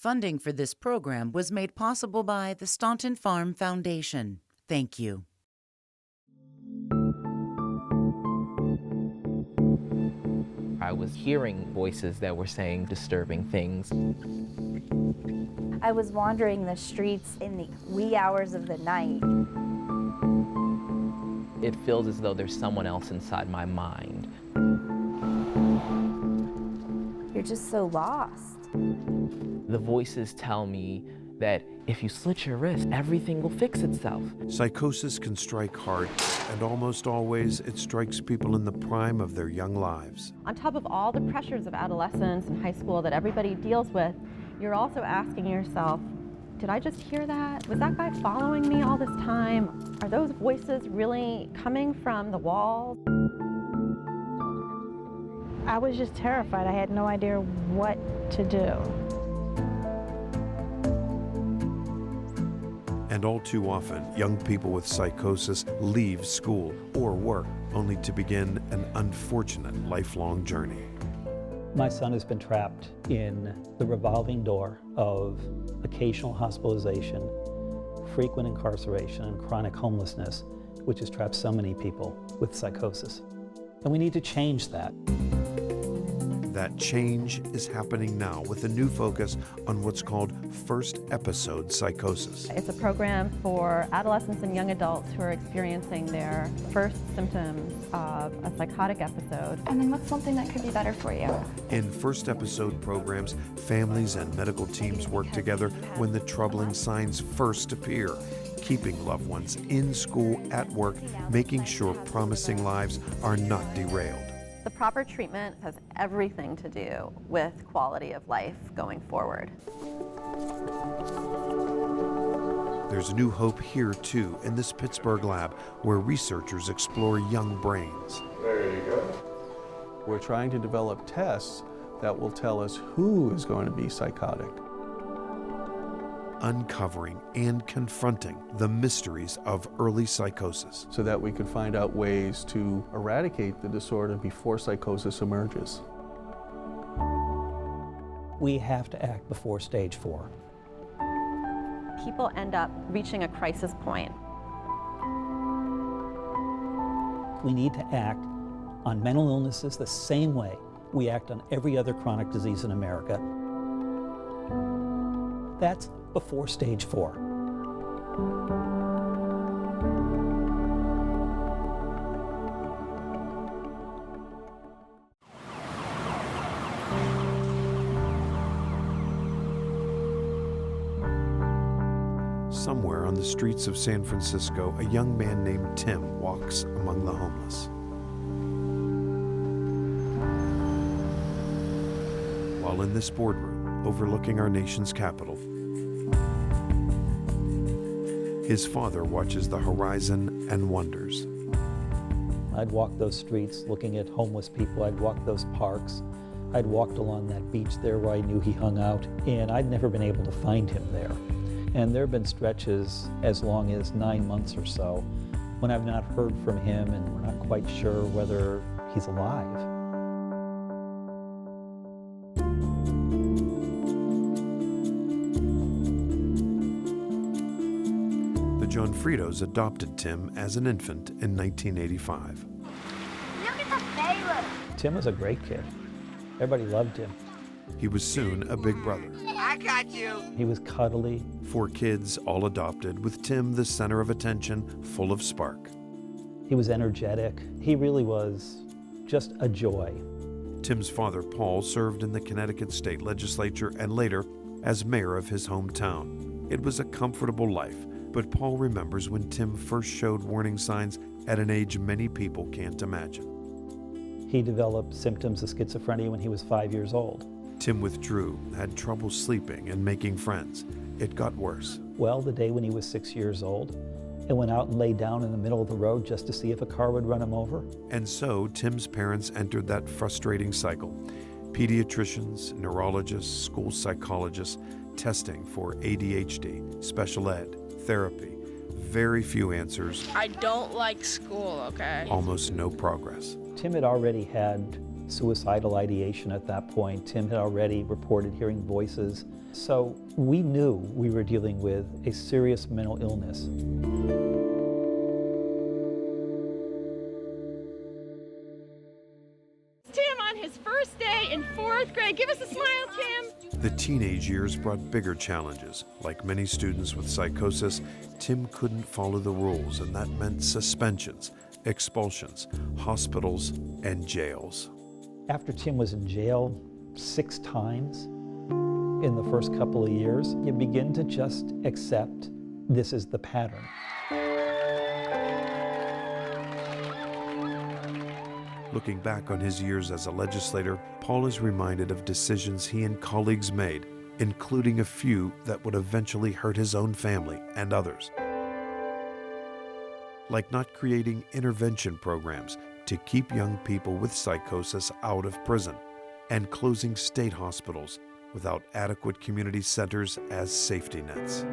Funding for this program was made possible by the Staunton Farm Foundation. Thank you. I was hearing voices that were saying disturbing things. I was wandering the streets in the wee hours of the night. It feels as though there's someone else inside my mind. You're just so lost. The voices tell me that if you slit your wrist, everything will fix itself. Psychosis can strike hard, and almost always it strikes people in the prime of their young lives. On top of all the pressures of adolescence and high school that everybody deals with, you're also asking yourself, did I just hear that? Was that guy following me all this time? Are those voices really coming from the walls? I was just terrified. I had no idea what to do. And all too often, young people with psychosis leave school or work only to begin an unfortunate lifelong journey. My son has been trapped in the revolving door of occasional hospitalization, frequent incarceration, and chronic homelessness, which has trapped so many people with psychosis. And we need to change that. That change is happening now with a new focus on what's called first episode psychosis. It's a program for adolescents and young adults who are experiencing their first symptoms of a psychotic episode. And then what's something that could be better for you? In first episode programs, families and medical teams work together when the troubling signs first appear, keeping loved ones in school, at work, making sure promising lives are not derailed. The proper treatment has everything to do with quality of life going forward. There's new hope here too in this Pittsburgh lab where researchers explore young brains. There you go. We're trying to develop tests that will tell us who is going to be psychotic. Uncovering and confronting the mysteries of early psychosis, so that we could find out ways to eradicate the disorder before psychosis emerges. We have to act before stage 4. People end up reaching a crisis point. We need to act on mental illnesses the same way we act on every other chronic disease in America. That's before stage 4. Somewhere on the streets of San Francisco, a young man named Tim walks among the homeless. While in this boardroom, overlooking our nation's capital, his father watches the horizon and wonders. I'd walk those streets looking at homeless people. I'd walk those parks. I'd walked along that beach there where I knew he hung out, and I'd never been able to find him there. And there have been stretches as long as 9 months or so when I've not heard from him and we're not quite sure whether he's alive. The Johnfridos adopted Tim as an infant in 1985. Look at the baby. Tim was a great kid. Everybody loved him. He was soon a big brother. I got you. He was cuddly. 4 kids, all adopted, with Tim the center of attention, full of spark. He was energetic. He really was just a joy. Tim's father, Paul, served in the Connecticut State Legislature and later as mayor of his hometown. It was a comfortable life, but Paul remembers when Tim first showed warning signs at an age many people can't imagine. He developed symptoms of schizophrenia when he was 5 years old. Tim withdrew, had trouble sleeping and making friends. It got worse. Well, the day when he was 6 years old, and went out and lay down in the middle of the road just to see if a car would run him over. And so Tim's parents entered that frustrating cycle. Pediatricians, neurologists, school psychologists, testing for ADHD, special ed, therapy. Very few answers. I don't like school, okay? Almost no progress. Tim had already had suicidal ideation at that point. Tim had already reported hearing voices. So we knew we were dealing with a serious mental illness. Tim on his first day in 4th grade. Give us a smile, Tim. The teenage years brought bigger challenges. Like many students with psychosis, Tim couldn't follow the rules, and that meant suspensions, expulsions, hospitals, and jails. After Tim was in jail 6 times in the first couple of years, you begin to just accept this is the pattern. Looking back on his years as a legislator, Paul is reminded of decisions he and colleagues made, including a few that would eventually hurt his own family and others. Like not creating intervention programs to keep young people with psychosis out of prison, and closing state hospitals without adequate community centers as safety nets.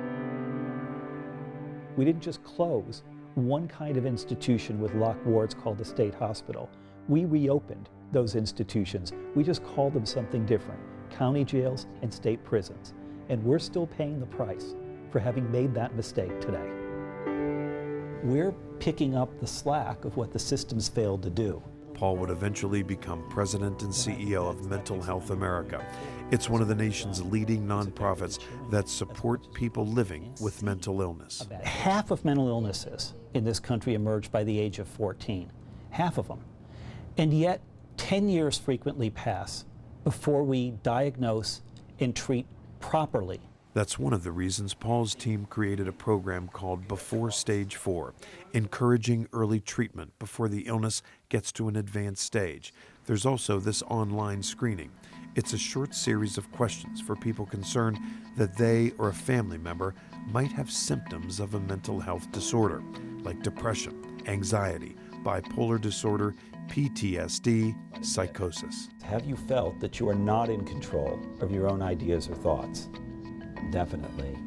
We didn't just close one kind of institution with locked wards called the state hospital. We reopened those institutions. We just called them something different, county jails and state prisons. And we're still paying the price for having made that mistake today. We're picking up the slack of what the systems failed to do. Paul would eventually become president and CEO of Mental Health America. It's one of the nation's leading nonprofits that support people living with mental illness. Half of mental illnesses in this country emerge by the age of 14. Half of them. And yet, 10 years frequently pass before we diagnose and treat properly. That's one of the reasons Paul's team created a program called Before Stage 4, encouraging early treatment before the illness gets to an advanced stage. There's also this online screening. It's a short series of questions for people concerned that they or a family member might have symptoms of a mental health disorder, like depression, anxiety, bipolar disorder, PTSD, psychosis. Have you felt that you are not in control of your own ideas or thoughts? Definitely.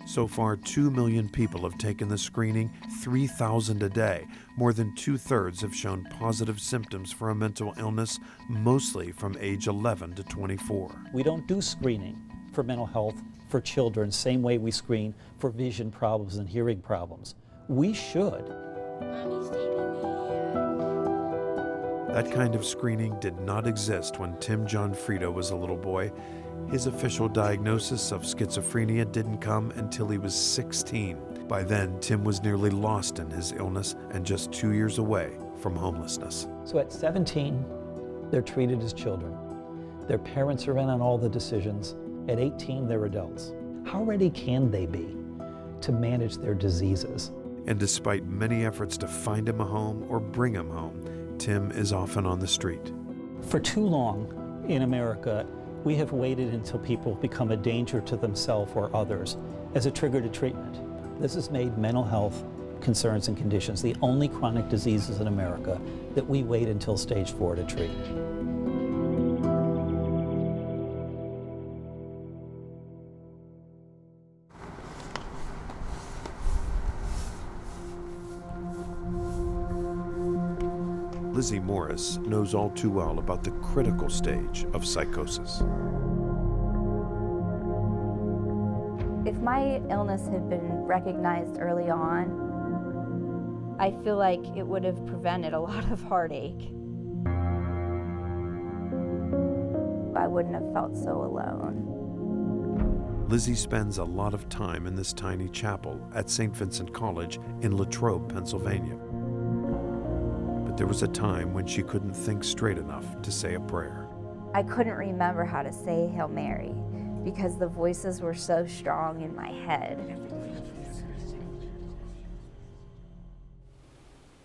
So far, 2 million people have taken the screening, 3,000 a day. More than 2/3 have shown positive symptoms for a mental illness, mostly from age 11 to 24. We don't do screening for mental health for children same way we screen for vision problems and hearing problems. We should. That kind of screening did not exist when Tim John Frito was a little boy. His official diagnosis of schizophrenia didn't come until he was 16. By then, Tim was nearly lost in his illness and just 2 years away from homelessness. So at 17, they're treated as children. Their parents are in on all the decisions. At 18, they're adults. How ready can they be to manage their diseases? And despite many efforts to find him a home or bring him home, Tim is often on the street. For too long in America, we have waited until people become a danger to themselves or others as a trigger to treatment. This has made mental health concerns and conditions the only chronic diseases in America that we wait until stage 4 to treat. Lizzy Morris knows all too well about the critical stage of psychosis. If my illness had been recognized early on, I feel like it would have prevented a lot of heartache. I wouldn't have felt so alone. Lizzy spends a lot of time in this tiny chapel at St. Vincent College in Latrobe, Pennsylvania. But there was a time when she couldn't think straight enough to say a prayer. I couldn't remember how to say Hail Mary because the voices were so strong in my head.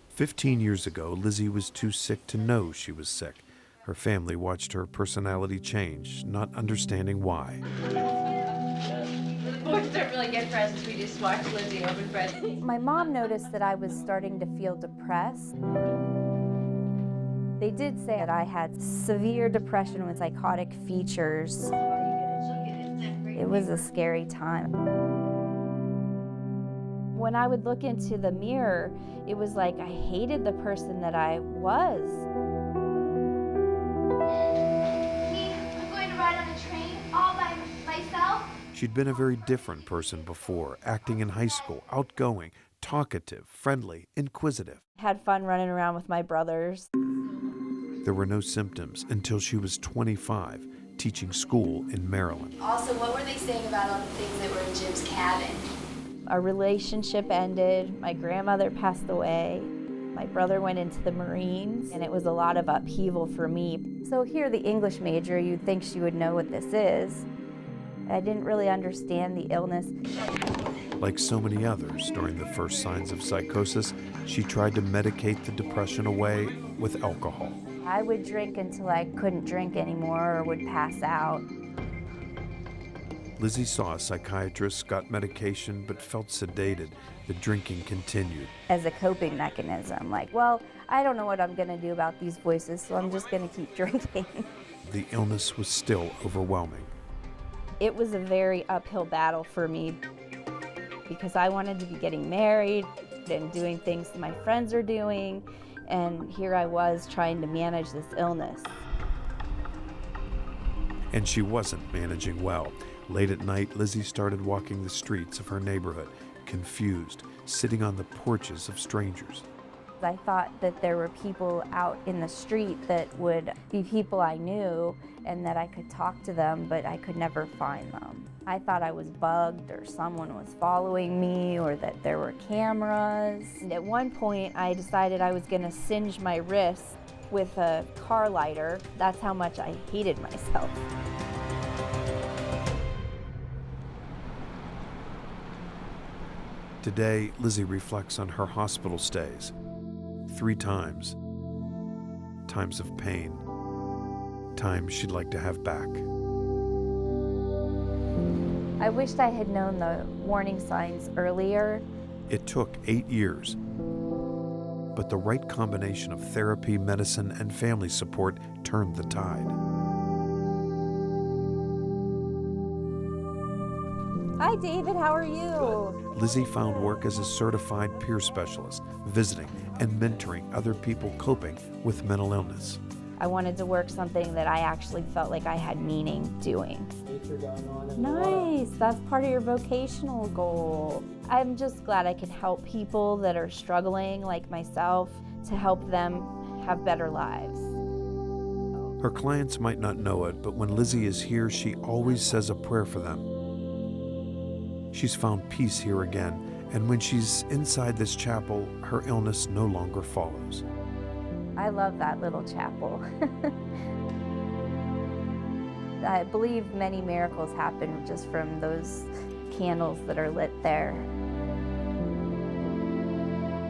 15 years ago, Lizzy was too sick to know she was sick. Her family watched her personality change, not understanding why. Boys don't really get presents, we just watch Lizzy open presents. My mom noticed that I was starting to feel depressed. They did say that I had severe depression with psychotic features. It was a scary time. When I would look into the mirror, it was like I hated the person that I was. She'd been a very different person before, acting in high school, outgoing, talkative, friendly, inquisitive. Had fun running around with my brothers. There were no symptoms until she was 25, teaching school in Maryland. Also, what were they saying about all the things that were in Jim's cabin? Our relationship ended. My grandmother passed away. My brother went into the Marines, and it was a lot of upheaval for me. So here, the English major, you'd think she would know what this is. I didn't really understand the illness. Like so many others during the first signs of psychosis, she tried to medicate the depression away with alcohol. I would drink until I couldn't drink anymore or would pass out. Lizzy saw a psychiatrist, got medication, but felt sedated. The drinking continued. As a coping mechanism, like, well, I don't know what I'm gonna do about these voices, so I'm just gonna keep drinking. The illness was still overwhelming. It was a very uphill battle for me because I wanted to be getting married and doing things that my friends are doing, and here I was trying to manage this illness. And she wasn't managing well. Late at night, Lizzy started walking the streets of her neighborhood, confused, sitting on the porches of strangers. I thought that there were people out in the street that would be people I knew and that I could talk to them, but I could never find them. I thought I was bugged or someone was following me or that there were cameras. And at one point, I decided I was gonna singe my wrists with a car lighter. That's how much I hated myself. Today, Lizzy reflects on her hospital stays. 3 times. Times of pain. Times she'd like to have back. I wished I had known the warning signs earlier. It took 8 years. But the right combination of therapy, medicine, and family support turned the tide. Hi, David, how are you? Lizzy found work as a certified peer specialist, visiting and mentoring other people coping with mental illness. I wanted to work something that I actually felt like I had meaning doing. Nice, that's part of your vocational goal. I'm just glad I can help people that are struggling like myself to help them have better lives. Her clients might not know it, but when Lizzy is here, she always says a prayer for them. She's found peace here again, and when she's inside this chapel, her illness no longer follows. I love that little chapel. I believe many miracles happen just from those candles that are lit there.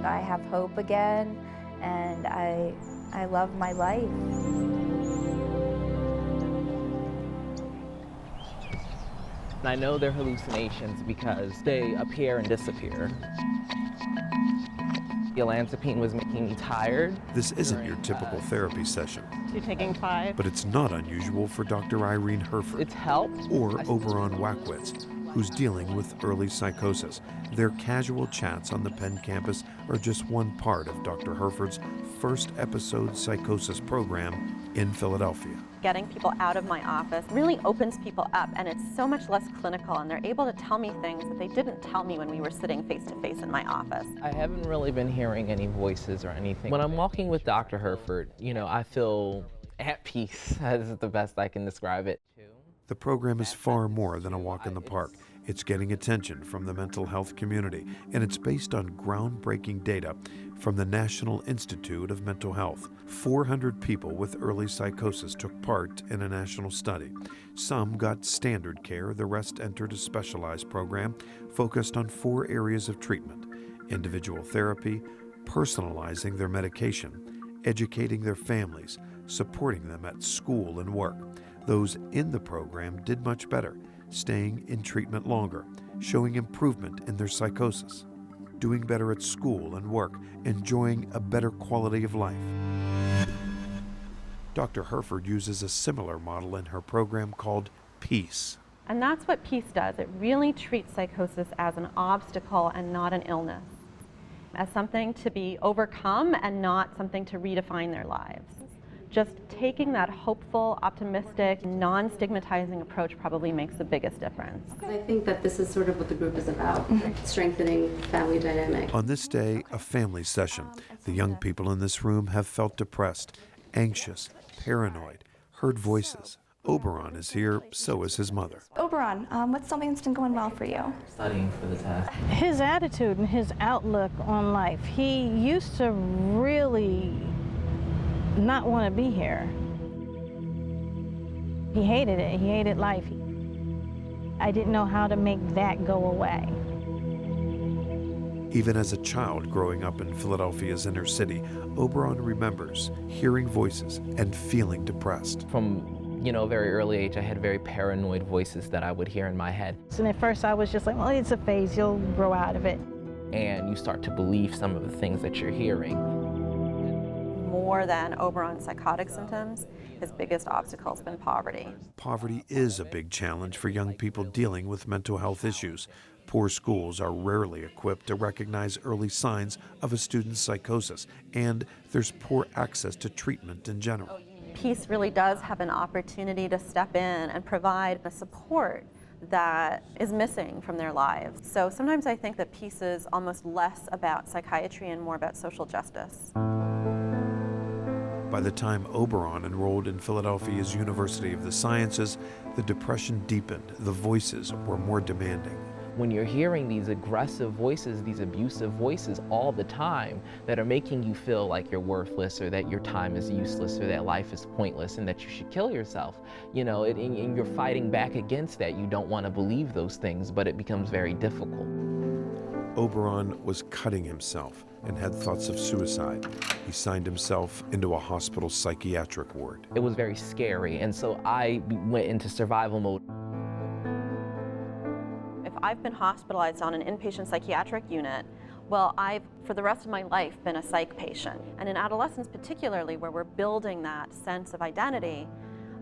I have hope again, and I love my life. I know they're hallucinations because they appear and disappear. The olanzapine was making me tired. This isn't your typical therapy session. You're taking 5. But it's not unusual for Dr. Irene Herford. It's helped. Or Oberon Wackwitz, who's dealing with early psychosis. Their casual chats on the Penn campus are just one part of Dr. Herford's first episode psychosis program in Philadelphia. Getting people out of my office really opens people up, and it's so much less clinical, and they're able to tell me things that they didn't tell me when we were sitting face to face in my office. I haven't really been hearing any voices or anything. When I'm walking with Dr. Herford, I feel at peace, as the best I can describe it. The program is far more than a walk in the park. It's getting attention from the mental health community, and it's based on groundbreaking data from the National Institute of Mental Health. 400 people with early psychosis took part in a national study. Some got standard care, the rest entered a specialized program focused on 4 areas of treatment: individual therapy, personalizing their medication, educating their families, supporting them at school and work. Those in the program did much better, staying in treatment longer, showing improvement in their psychosis, doing better at school and work, enjoying a better quality of life. Dr. Herford uses a similar model in her program called PEACE. And that's what PEACE does. It really treats psychosis as an obstacle and not an illness, as something to be overcome and not something to redefine their lives. Just taking that hopeful, optimistic, non-stigmatizing approach probably makes the biggest difference. I think that this is sort of what the group is about, strengthening family dynamic. On this day, a family session, the young people in this room have felt depressed, anxious, paranoid, heard voices. Oberon is here, so is his mother. Oberon, what's something that's been going well for you? Studying for the test. His attitude and his outlook on life. He used to really not want to be here. He hated it. He hated life. I didn't know how to make that go away. Even as a child growing up in Philadelphia's inner city, Oberon remembers hearing voices and feeling depressed. From a very early age, I had very paranoid voices that I would hear in my head. And at first I was just like, well, it's a phase, you'll grow out of it. And you start to believe some of the things that you're hearing. More than Oberon's psychotic symptoms, his biggest obstacle has been poverty. Poverty is a big challenge for young people dealing with mental health issues. Poor schools are rarely equipped to recognize early signs of a student's psychosis, and there's poor access to treatment in general. Peace really does have an opportunity to step in and provide the support that is missing from their lives. So sometimes I think that peace is almost less about psychiatry and more about social justice. By the time Oberon enrolled in Philadelphia's University of the Sciences, the depression deepened, the voices were more demanding. When you're hearing these aggressive voices, these abusive voices all the time that are making you feel like you're worthless or that your time is useless or that life is pointless and that you should kill yourself, and you're fighting back against that. You don't want to believe those things, but it becomes very difficult. Oberon was cutting himself and had thoughts of suicide. He signed himself into a hospital psychiatric ward. It was very scary, and so I went into survival mode. If I've been hospitalized on an inpatient psychiatric unit, well, I've, for the rest of my life, been a psych patient. And in adolescence particularly, where we're building that sense of identity,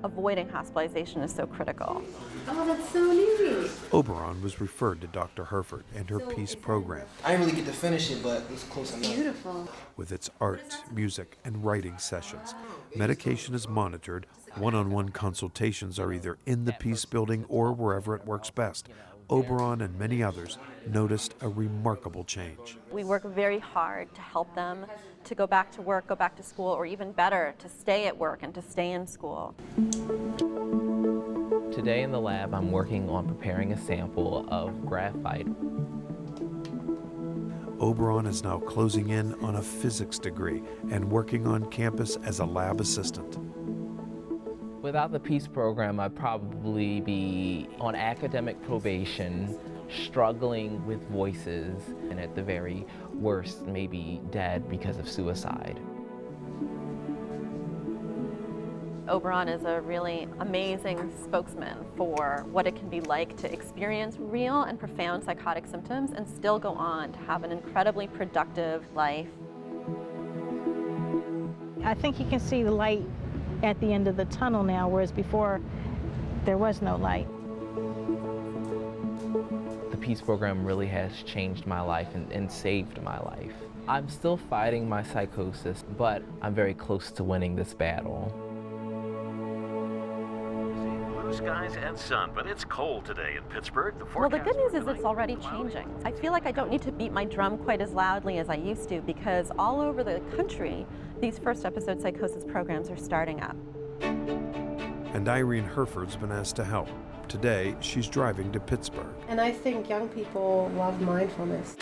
avoiding hospitalization is so critical. Oh, that's so neat. Oberon was referred to Dr. Herford and her peace program. I didn't really get to finish it, but it was close enough. Beautiful. With its art, music, and writing sessions, medication is monitored. One-on-one consultations are either in the peace building or wherever it works best. Oberon and many others noticed a remarkable change. We work very hard to help them to go back to work, go back to school, or even better, to stay at work and to stay in school. Today in the lab, I'm working on preparing a sample of graphite. Oberon is now closing in on a physics degree and working on campus as a lab assistant. Without the peace program, I'd probably be on academic probation, struggling with voices, and at the very worst, maybe dead because of suicide. Oberon is a really amazing spokesman for what it can be like to experience real and profound psychotic symptoms and still go on to have an incredibly productive life. I think he can see the light at the end of the tunnel now, whereas before there was no light. The peace program really has changed my life and saved my life. I'm still fighting my psychosis, but I'm very close to winning this battle. Blue skies and sun, but it's cold today in Pittsburgh. Well, the good news is it's already changing. I feel like I don't need to beat my drum quite as loudly as I used to because all over the country, these first episode psychosis programs are starting up. And Irene Herford's been asked to help. Today, she's driving to Pittsburgh, And I think young people love mindfulness.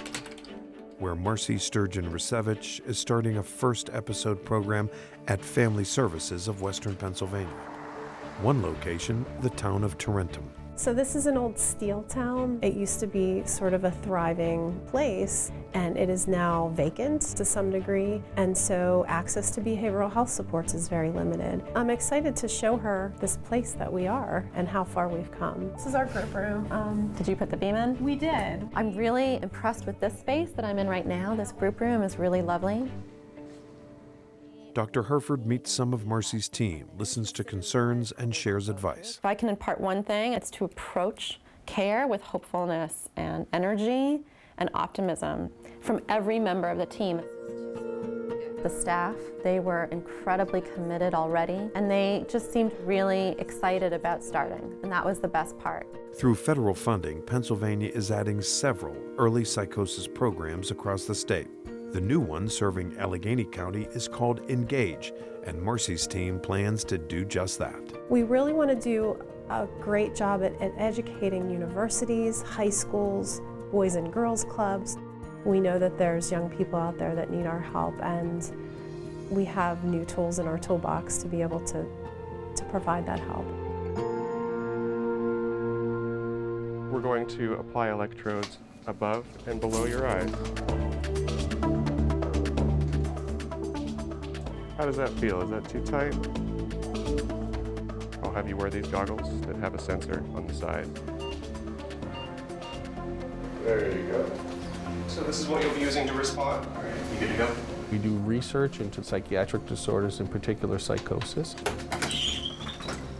where Marcy Sturgeon-Rasevich is starting a first episode program at Family Services of Western Pennsylvania. One location, the town of Tarentum. So this is an old steel town. It used to be sort of a thriving place, and it is now vacant to some degree, and so access to behavioral health supports is very limited. I'm excited to show her this place that we are and how far we've come. This is our group room. Did you put the beam in? We did. I'm really impressed with this space that I'm in right now. This group room is really lovely. Dr. Herford meets some of Marcy's team, listens to concerns, and shares advice. If I can impart one thing, it's to approach care with hopefulness and energy and optimism from every member of the team. The staff, they were incredibly committed already, and they just seemed really excited about starting, and that was the best part. Through federal funding, Pennsylvania is adding several early psychosis programs across the state. The new one serving Allegheny County is called Engage, and Marcy's team plans to do just that. We really want to do a great job at educating universities, high schools, boys and girls clubs. We know that there's young people out there that need our help, and we have new tools in our toolbox to be able to provide that help. We're going to apply electrodes above and below your eyes. How does that feel? Is that too tight? I'll have you wear these goggles that have a sensor on the side. There you go. So this is what you'll be using to respond. All right, you good to go? We do research into psychiatric disorders, in particular psychosis.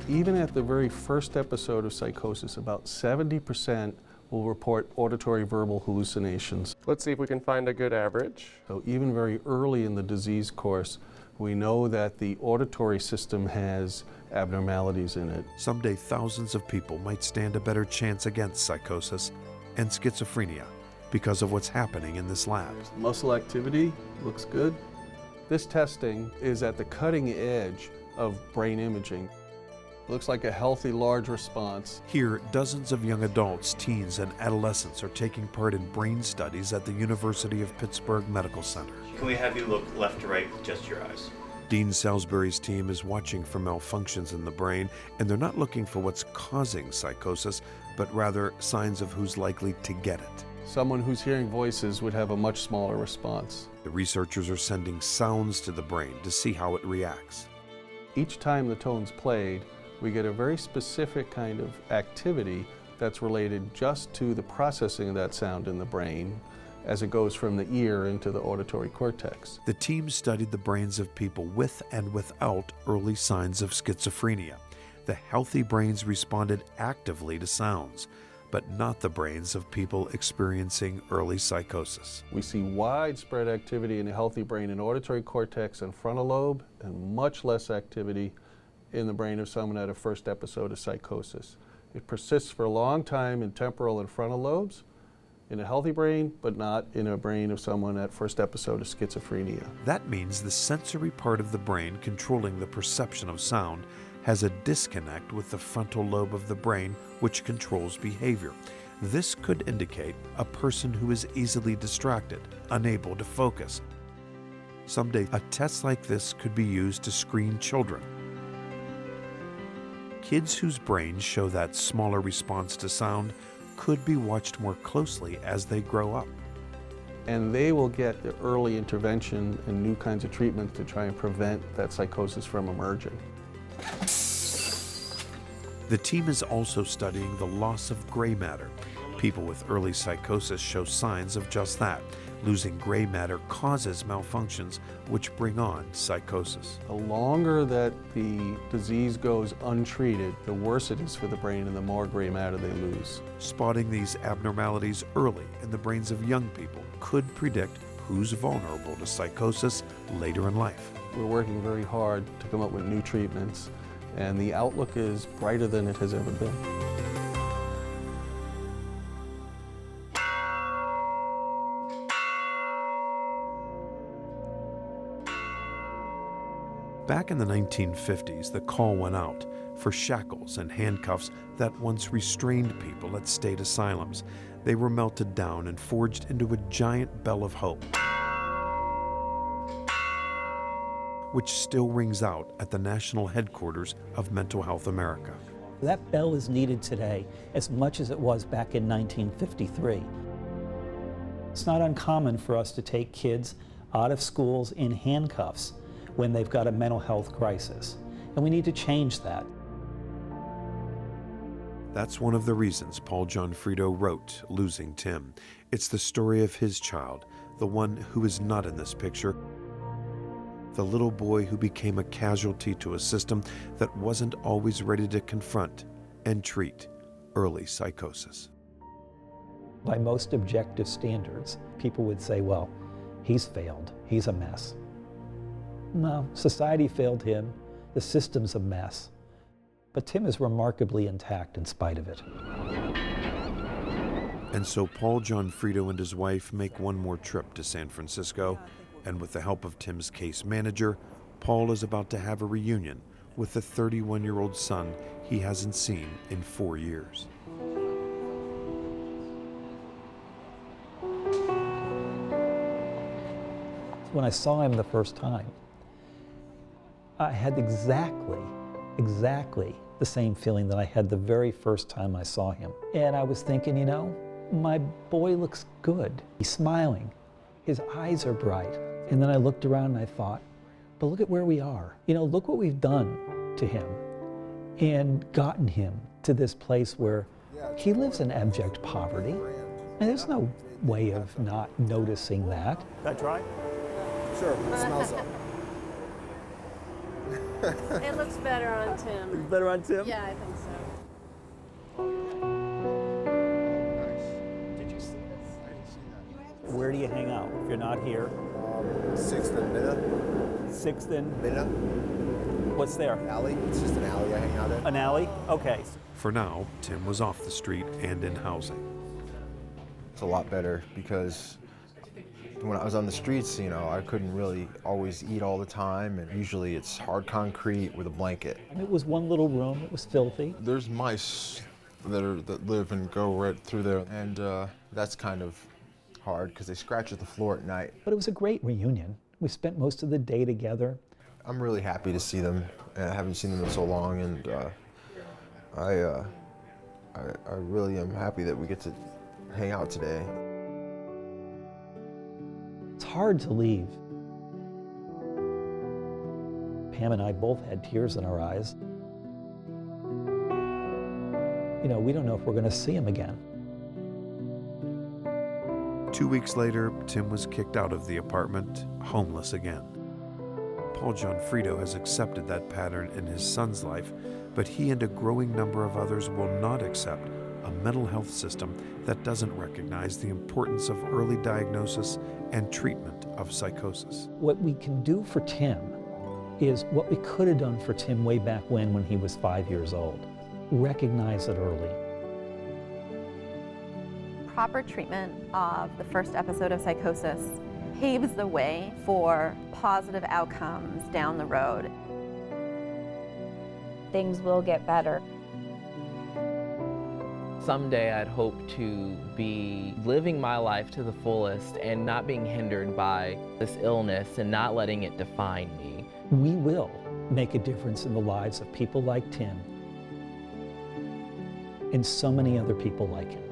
Even at the very first episode of psychosis, about 70% will report auditory verbal hallucinations. Let's see if we can find a good average. So even very early in the disease course, we know that the auditory system has abnormalities in it. Someday, thousands of people might stand a better chance against psychosis and schizophrenia because of what's happening in this lab. Muscle activity looks good. This testing is at the cutting edge of brain imaging. Looks like a healthy, large response. Here, dozens of young adults, teens, and adolescents are taking part in brain studies at the University of Pittsburgh Medical Center. Can we have you look left to right with just your eyes? Dean Salisbury's team is watching for malfunctions in the brain, and they're not looking for what's causing psychosis, but rather signs of who's likely to get it. Someone who's hearing voices would have a much smaller response. The researchers are sending sounds to the brain to see how it reacts. Each time the tone's played, we get a very specific kind of activity that's related just to the processing of that sound in the brain as it goes from the ear into the auditory cortex. The team studied the brains of people with and without early signs of schizophrenia. The healthy brains responded actively to sounds, but not the brains of people experiencing early psychosis. We see widespread activity in the healthy brain and auditory cortex and frontal lobe, and much less activity in the brain of someone at a first episode of psychosis. It persists for a long time in temporal and frontal lobes, in a healthy brain, but not in a brain of someone at first episode of schizophrenia. That means the sensory part of the brain controlling the perception of sound has a disconnect with the frontal lobe of the brain, which controls behavior. This could indicate a person who is easily distracted, unable to focus. Someday, a test like this could be used to screen children. Kids whose brains show that smaller response to sound could be watched more closely as they grow up. And they will get the early intervention and new kinds of treatment to try and prevent that psychosis from emerging. The team is also studying the loss of gray matter. People with early psychosis show signs of just that. Losing gray matter causes malfunctions which bring on psychosis. The longer that the disease goes untreated, the worse it is for the brain and the more gray matter they lose. Spotting these abnormalities early in the brains of young people could predict who's vulnerable to psychosis later in life. We're working very hard to come up with new treatments, and the outlook is brighter than it has ever been. Back in the 1950s, the call went out for shackles and handcuffs that once restrained people at state asylums. They were melted down and forged into a giant bell of hope, which still rings out at the national headquarters of Mental Health America. That bell is needed today as much as it was back in 1953. It's not uncommon for us to take kids out of schools in handcuffs when they've got a mental health crisis, and we need to change that. That's one of the reasons Paul Gianfrido wrote Losing Tim. It's the story of his child, the one who is not in this picture, the little boy who became a casualty to a system that wasn't always ready to confront and treat early psychosis. By most objective standards, people would say, well, he's failed, he's a mess. no, society failed him, the system's a mess. But Tim is remarkably intact in spite of it. And so Paul Gianfrido and his wife make one more trip to San Francisco, and with the help of Tim's case manager, Paul is about to have a reunion with the 31-year-old son he hasn't seen in 4 years. When I saw him the first time, I had exactly the same feeling that I had the very first time I saw him. And I was thinking, you know, my boy looks good. He's smiling. His eyes are bright. And then I looked around and I thought, but look at where we are. You know, look what we've done to him and gotten him to this place where he lives in abject poverty. And there's no way of not noticing that. Can I try? Sure, it smells up. It looks better on Tim. Looks better on Tim? Yeah, I think so. Did you see this? I didn't see that. Where do you hang out if you're not here? 6th and Minna. 6th and Minna. What's there? Alley. It's just an alley I hang out in. An alley? Okay. For now, Tim was off the street and in housing. It's a lot better because when I was on the streets, you know, I couldn't really always eat all the time, and usually it's hard concrete with a blanket. And it was one little room, it was filthy. There's mice that live and go right through there, and that's kind of hard because they scratch at the floor at night. But it was a great reunion. We spent most of the day together. I'm really happy to see them. I haven't seen them in so long, and I really am happy that we get to hang out today. It's hard to leave. Pam and I both had tears in our eyes. You know, we don't know if we're going to see him again. 2 weeks later, Tim was kicked out of the apartment, homeless again. Paul Gianfrido has accepted that pattern in his son's life, but he and a growing number of others will not accept a mental health system that doesn't recognize the importance of early diagnosis and treatment of psychosis. What we can do for Tim is what we could have done for Tim way back when he was 5 years old. Recognize it early. Proper treatment of the first episode of psychosis paves the way for positive outcomes down the road. Things will get better. Someday I'd hope to be living my life to the fullest and not being hindered by this illness and not letting it define me. We will make a difference in the lives of people like Tim and so many other people like him.